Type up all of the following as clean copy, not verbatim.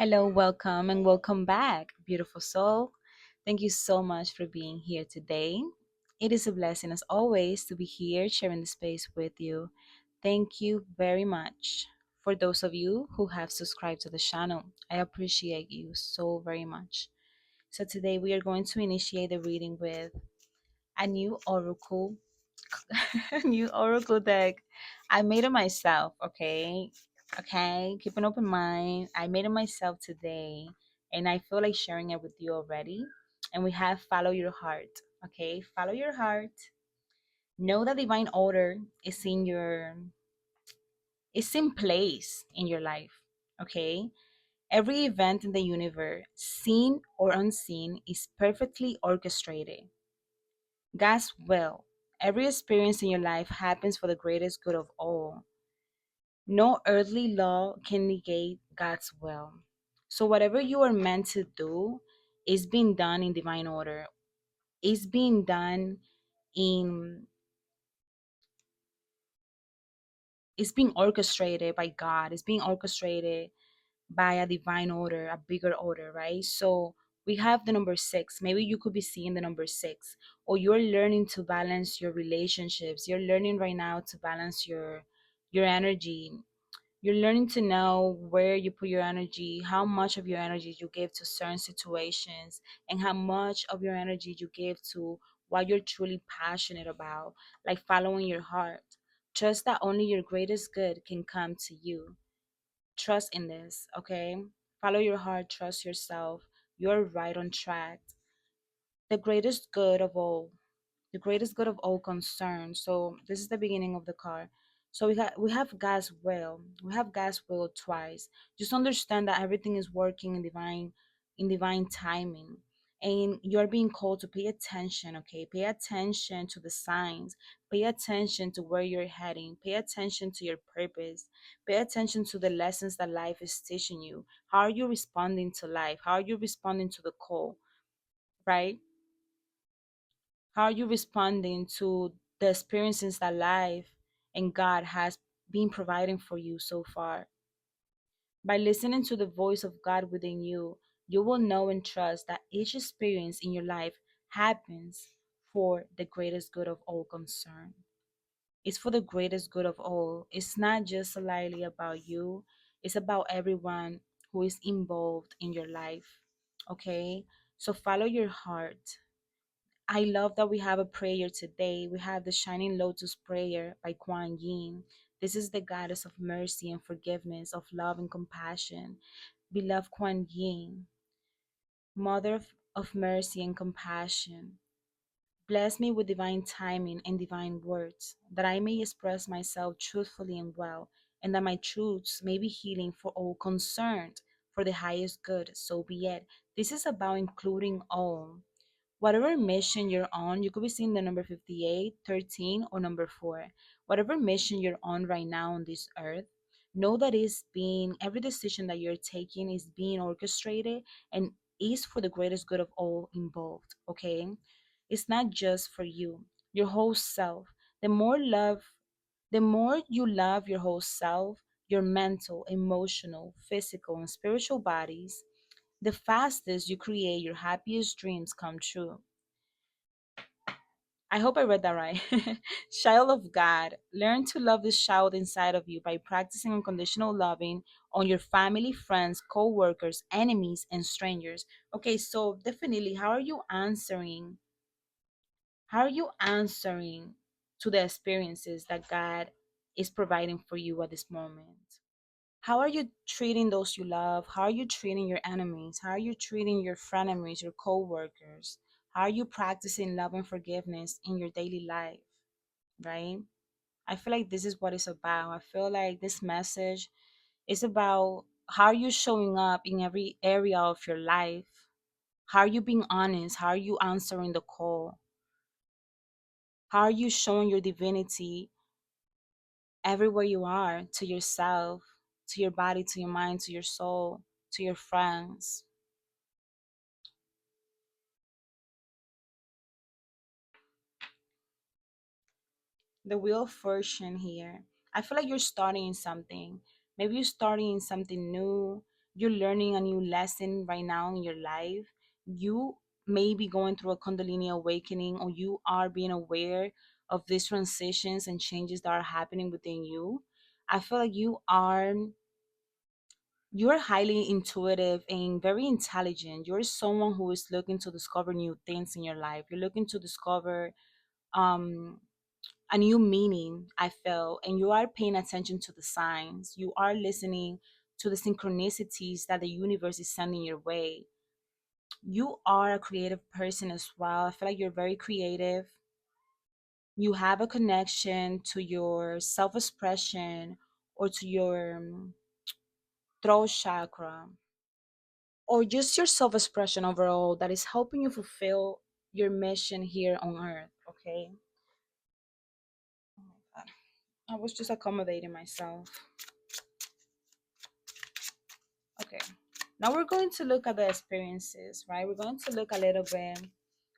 Hello, welcome, and welcome back, beautiful soul. Thank you so much for being here today. It is a blessing, as always, to be here sharing the space with you. Thank you very much for those of you who have subscribed to the channel. I appreciate you so very much. So, today we are going to initiate the reading with a new oracle new oracle deck. I made it myself, okay? Okay, keep an open mind. I made it myself today, and I feel like sharing it with you already. And we have follow your heart, okay? Follow your heart. Know that divine order is in place in your life, okay? Every event in the universe, seen or unseen, is perfectly orchestrated. God's will. Every experience in your life happens for the greatest good of all. No earthly law can negate God's will. So whatever you are meant to do is being done in divine order. Is being done in it's being orchestrated by God. It's being orchestrated by a divine order, a bigger order, right? So we have the number six. Maybe you could be seeing the number six, or you're learning to balance your relationships. You're learning right now to balance your energy. You're learning to know where you put your energy, how much of your energy you give to certain situations, and how much of your energy you give to what you're truly passionate about, like following your heart. Trust that only your greatest good can come to you. Trust in this, okay? Follow your heart, trust yourself. You're right on track. The greatest good of all, the greatest good of all concerns. So this is the beginning of the card. So we have God's will. We have God's will twice. Just understand that everything is working in divine timing. And you're being called to pay attention, okay? Pay attention to the signs. Pay attention to where you're heading. Pay attention to your purpose. Pay attention to the lessons that life is teaching you. How are you responding to life? How are you responding to the call, right? How are you responding to the experiences that life and God has been providing for you so far? By listening to the voice of God within you, you will know and trust that each experience in your life happens for the greatest good of all concerned. It's for the greatest good of all. It's not just slightly about you, it's about everyone who is involved in your life. Okay? So follow your heart. I love that we have a prayer today. We have the Shining Lotus Prayer by Kuan Yin. This is the goddess of mercy and forgiveness, of love and compassion. Beloved Kuan Yin, Mother of mercy and compassion, bless me with divine timing and divine words, that I may express myself truthfully and well, and that my truths may be healing for all concerned, for the highest good. So be it. This is about including all. Whatever mission you're on, you could be seeing the number 58, 13, or number 4. Whatever mission you're on right now on this earth, know that every decision that you're taking is being orchestrated and is for the greatest good of all involved, okay? It's not just for you, your whole self. The more you love your whole self, your mental, emotional, physical, and spiritual bodies, the fastest you create your happiest dreams come true. I hope I read that right. Child of God, learn to love this child inside of you by practicing unconditional loving on your family, friends, co workers, enemies, and strangers. Okay, so definitely, how are you answering? How are you answering to the experiences that God is providing for you at this moment? How are you treating those you love? How are you treating your enemies? How are you treating your frenemies, your co-workers? How are you practicing love and forgiveness in your daily life, right? I feel like this is what it's about. I feel like this message is about how are you showing up in every area of your life? How are you being honest? How are you answering the call? How are you showing your divinity everywhere you are, to yourself, to your body, to your mind, to your soul, to your friends? The wheel of fortune here. I feel like you're starting something. Maybe you're starting something new. you're learning a new lesson right now in your life. You may be going through a Kundalini awakening, or you are being aware of these transitions and changes that are happening within you. I feel like you're highly intuitive and very intelligent. You're someone who is looking to discover new things in your life. You're looking to discover um a new meaning, I feel, and you are paying attention to the signs. You are listening to the synchronicities that the universe is sending your way. You are a creative person as well. I feel like you're very creative. You have a connection to your self expression, or to your throat chakra, or just your self expression overall, that is helping you fulfill your mission here on earth. Okay. Oh my God. I was just accommodating myself. Okay. Now we're going to look at the experiences, right? We're going to look a little bit.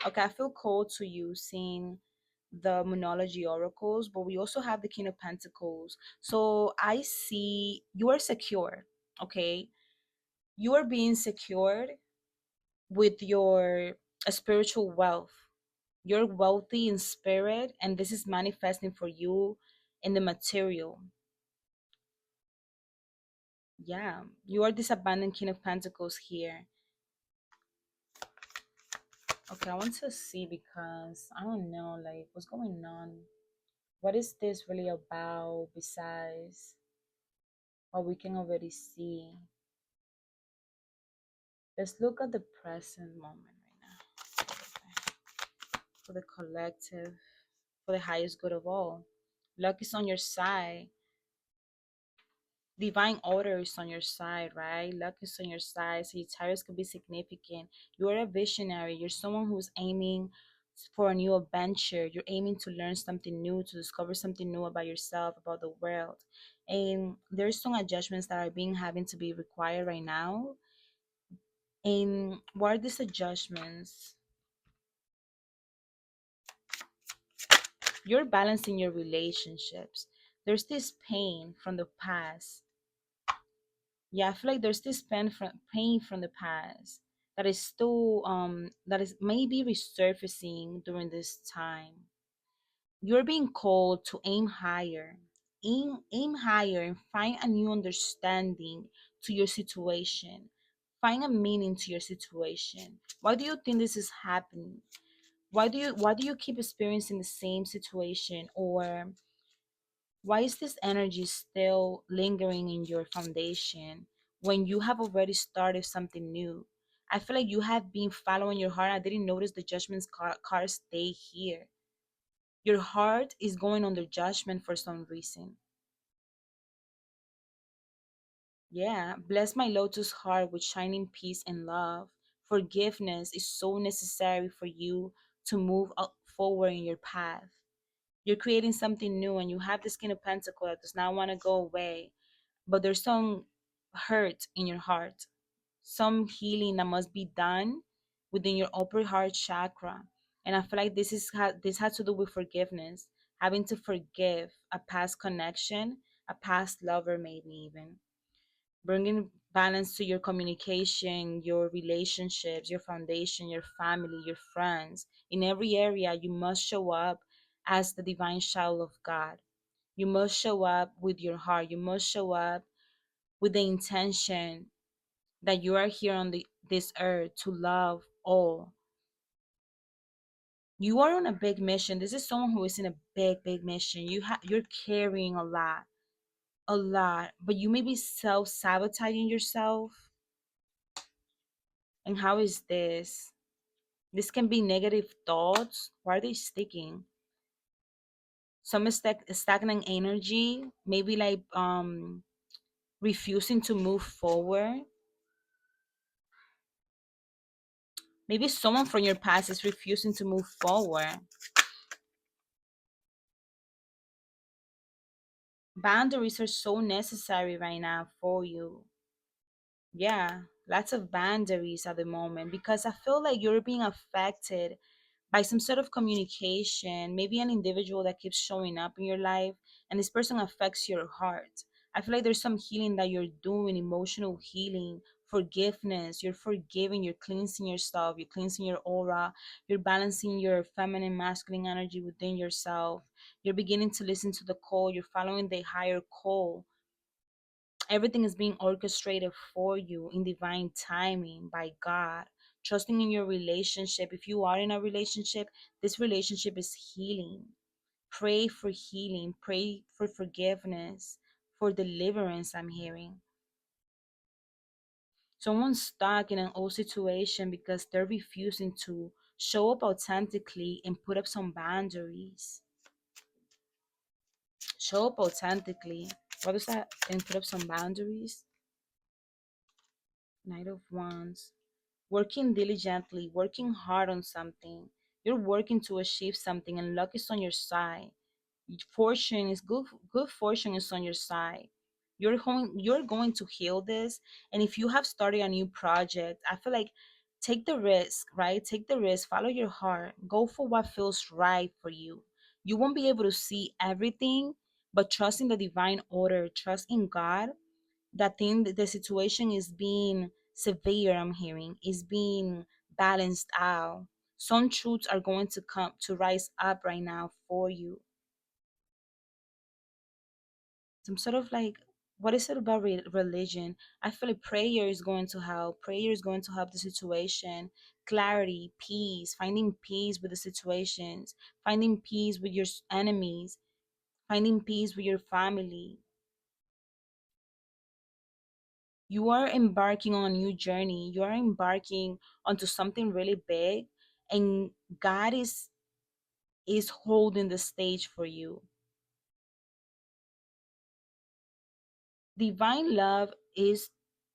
Okay, I feel called to using the Monology oracles, but we also have the King of Pentacles. So I see you are secure, okay? You are being secured with your spiritual wealth. You're wealthy in spirit, and this is manifesting for you in the material. Yeah, you are this abundant King of Pentacles here. Okay, I want to see, because I don't know, like, what's going on? What is this really about besides what we can already see? Let's look at the present moment right now. Okay. For the collective, for the highest good of all. Luck is on your side. Divine order is on your side, right? Luck is on your side. Sagittarius could be significant. You're a visionary. You're someone who's aiming for a new adventure. You're aiming to learn something new, to discover something new about yourself, about the world. And there's some adjustments that are being having to be required right now. And what are these adjustments? You're balancing your relationships. There's this pain from the past. Yeah, I feel like there's this pain from the past that is still that is maybe resurfacing during this time. You're being called to aim higher. Aim higher and find a new understanding to your situation. Find a meaning to your situation. Why do you think this is happening? Why do you keep experiencing the same situation? Or why is this energy still lingering in your foundation when you have already started something new? I feel like you have been following your heart. I didn't notice the judgment card stay here. Your heart is going under judgment for some reason. Yeah, bless my lotus heart with shining peace and love. Forgiveness is so necessary for you to move up forward in your path. You're creating something new, and you have this King of Pentacle that does not want to go away, but there's some hurt in your heart, some healing that must be done within your upper heart chakra. And I feel like this has to do with forgiveness, having to forgive a past connection, a past lover, maybe even bringing balance to your communication, your relationships, your foundation, your family, your friends. In every area, you must show up as the divine child of God. You must show up with your heart. You must show up with the intention that you are here on this earth to love all. You are on a big mission. This is someone who is in a big mission. You're carrying a lot, but you may be self-sabotaging yourself. And how is this? This can be negative thoughts. Why are they sticking? Some stagnant energy, maybe like refusing to move forward. Maybe someone from your past is refusing to move forward. Boundaries are so necessary right now for you. Yeah, lots of boundaries at the moment, because I feel like you're being affected by some sort of communication, maybe an individual that keeps showing up in your life, and this person affects your heart. I feel like there's some healing that you're doing, emotional healing, forgiveness. You're forgiving, you're cleansing yourself, you're cleansing your aura, you're balancing your feminine, masculine energy within yourself. You're beginning to listen to the call, you're following the higher call. Everything is being orchestrated for you in divine timing by God. Trusting in your relationship. If you are in a relationship, this relationship is healing. Pray for healing, pray for forgiveness, for deliverance. I'm hearing someone's stuck in an old situation because they're refusing to show up authentically and put up some boundaries. Show up authentically. What is that? And put up some boundaries. Knight of Wands. Working diligently, working hard on something. You're working to achieve something, and luck is on your side. Fortune is good. Good fortune is on your side. You're going to heal this, and if you have started a new project, I feel like take the risk, right? Take the risk. Follow your heart. Go for what feels right for you. You won't be able to see everything, but trust in the divine order. Trust in God that thing the situation is being severe. I'm hearing is being balanced out. Some truths are going to come to rise up right now for you. Some sort of like, what is it about religion? I feel like prayer is going to help. Prayer is going to help the situation. Clarity, peace, finding peace with the situations, finding peace with your enemies, finding peace with your family. You are embarking on a new journey. You are embarking onto something really big, and God is holding the stage for you. Divine love is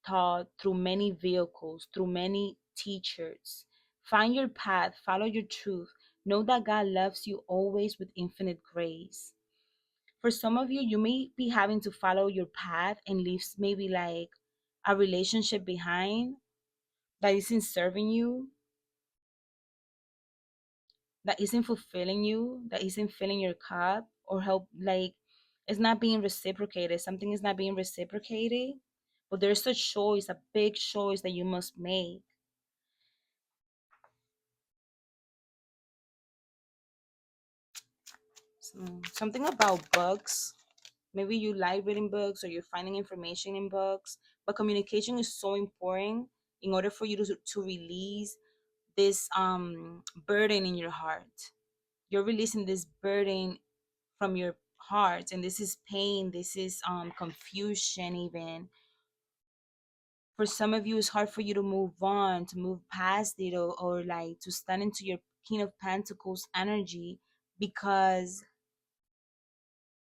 taught through many vehicles, through many teachers. Find your path, follow your truth. Know that God loves you always with infinite grace. For some of you, you may be having to follow your path and leave maybe like a relationship behind that isn't serving you, that isn't fulfilling you, that isn't filling your cup, or help like it's not being reciprocated. Something is not being reciprocated, but there's a choice, a big choice that you must make. So, something about books. Maybe you like reading books or you're finding information in books, but communication is so important in order for you to release this burden in your heart. You're releasing this burden from your heart, and this is pain, this is confusion. Even for some of you, it's hard for you to move on, to move past it, or like to stand into your King of Pentacles energy because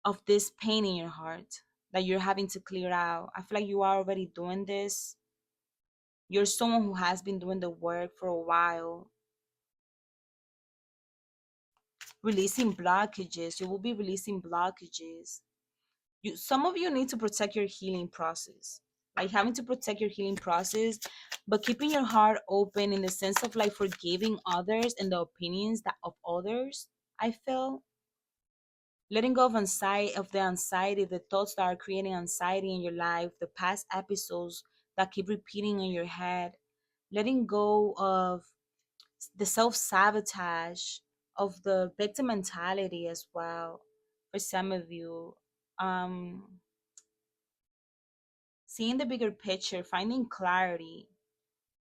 of this pain in your heart that you're having to clear out. I feel like you are already doing this. You're someone who has been doing the work for a while, releasing blockages. You will be releasing blockages. Some of you need to protect your healing process, like having to protect your healing process, but keeping your heart open in the sense of like forgiving others and the opinions that of others. I feel letting go of anxiety, of the anxiety, the thoughts that are creating anxiety in your life, the past episodes that keep repeating in your head, letting go of the self-sabotage, of the victim mentality as well. For some of you, um seeing the bigger picture, finding clarity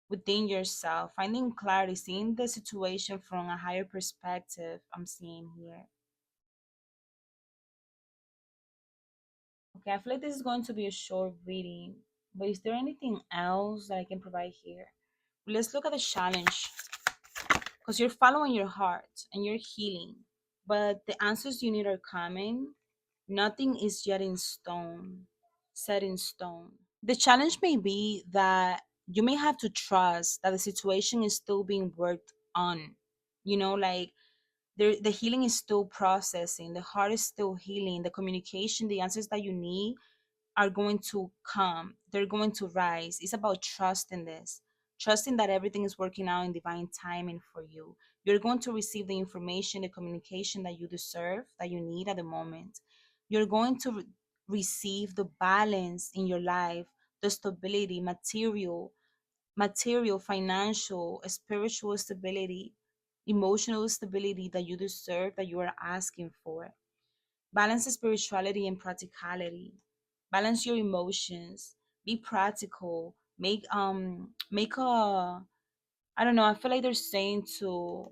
within yourself, finding clarity, seeing the situation from a higher perspective. I'm seeing here. Okay, I feel like this is going to be a short reading, but is there anything else that I can provide here? Let's look at the challenge because you're following your heart and you're healing, but the answers you need are coming. Nothing is yet in stone, set in stone. The challenge may be that you may have to trust that the situation is still being worked on. Like the healing is still processing, the heart is still healing, the communication, the answers that you need are going to come, they're going to rise. It's about trusting this, trusting that everything is working out in divine timing for you. You're going to receive the information, the communication that you deserve, that you need at the moment. You're going to receive the balance in your life, the stability, material, financial, spiritual stability, emotional stability that you deserve, that you are asking for. Balance spirituality and practicality. Balance your emotions. Be practical. Make a, I don't know, I feel like they're saying to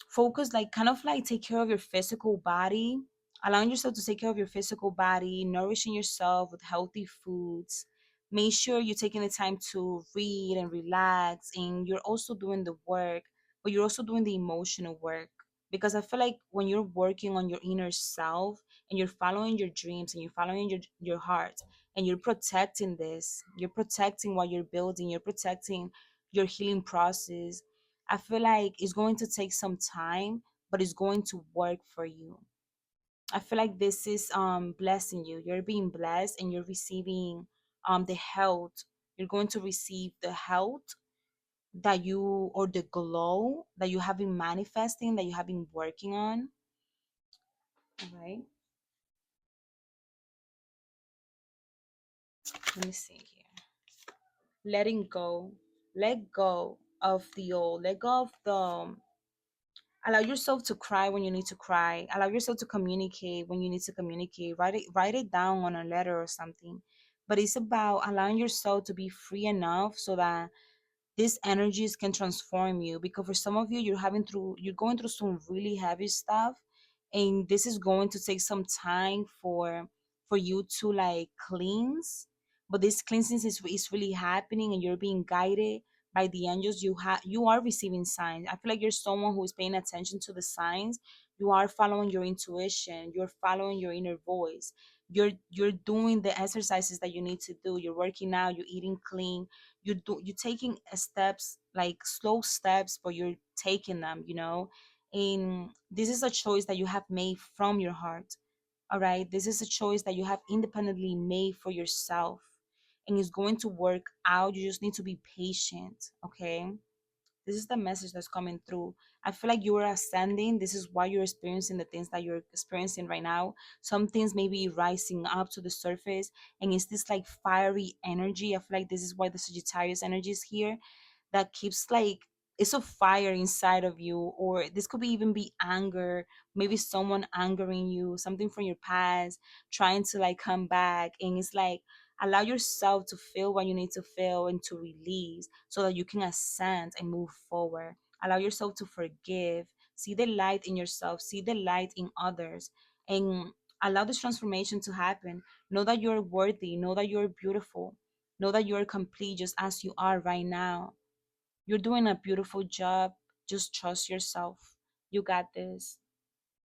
focus, like kind of like take care of your physical body, allowing yourself to take care of your physical body, nourishing yourself with healthy foods. Make sure you're taking the time to read and relax, and you're also doing the work, but you're also doing the emotional work. Because I feel like when you're working on your inner self and you're following your dreams and you're following your heart and you're protecting this, you're protecting what you're building, you're protecting your healing process. I feel like it's going to take some time, but it's going to work for you. I feel like this is blessing you. You're being blessed and you're receiving the health. You're going to receive the health that you, or the glow that you have been manifesting, that you have been working on. All right. Let me see here. Letting go. Let go of the old. Let go of the, allow yourself to cry when you need to cry. Allow yourself to communicate when you need to communicate. Write it down on a letter or something. But it's about allowing yourself to be free enough so that these energies can transform you. Because for some of you, you're going through some really heavy stuff, and this is going to take some time for you to like cleanse. But this cleansing is really happening, and you're being guided by the angels. You are receiving signs. I feel like you're someone who is paying attention to the signs. You are following your intuition, you're following your inner voice. You're doing the exercises that you need to do. You're working out, you're eating clean, you're taking steps, like slow steps, but you're taking them, and this is a choice that you have made from your heart. All right, this is a choice that you have independently made for yourself, and it's going to work out. You just need to be patient. Okay, this is the message that's coming through. I feel like you are ascending. This is why you're experiencing the things that you're experiencing right now. Some things may be rising up to the surface, and it's this like fiery energy. I feel like this is why the Sagittarius energy is here, that keeps like, it's a fire inside of you. Or this could be even be anger, maybe someone angering you, something from your past trying to like come back. And it's like, allow yourself to feel what you need to feel and to release so that you can ascend and move forward. Allow yourself to forgive, see the light in yourself, see the light in others, and allow this transformation to happen. Know that you're worthy, know that you're beautiful, know that you're complete just as you are right now. You're doing a beautiful job. Just trust yourself. You got this.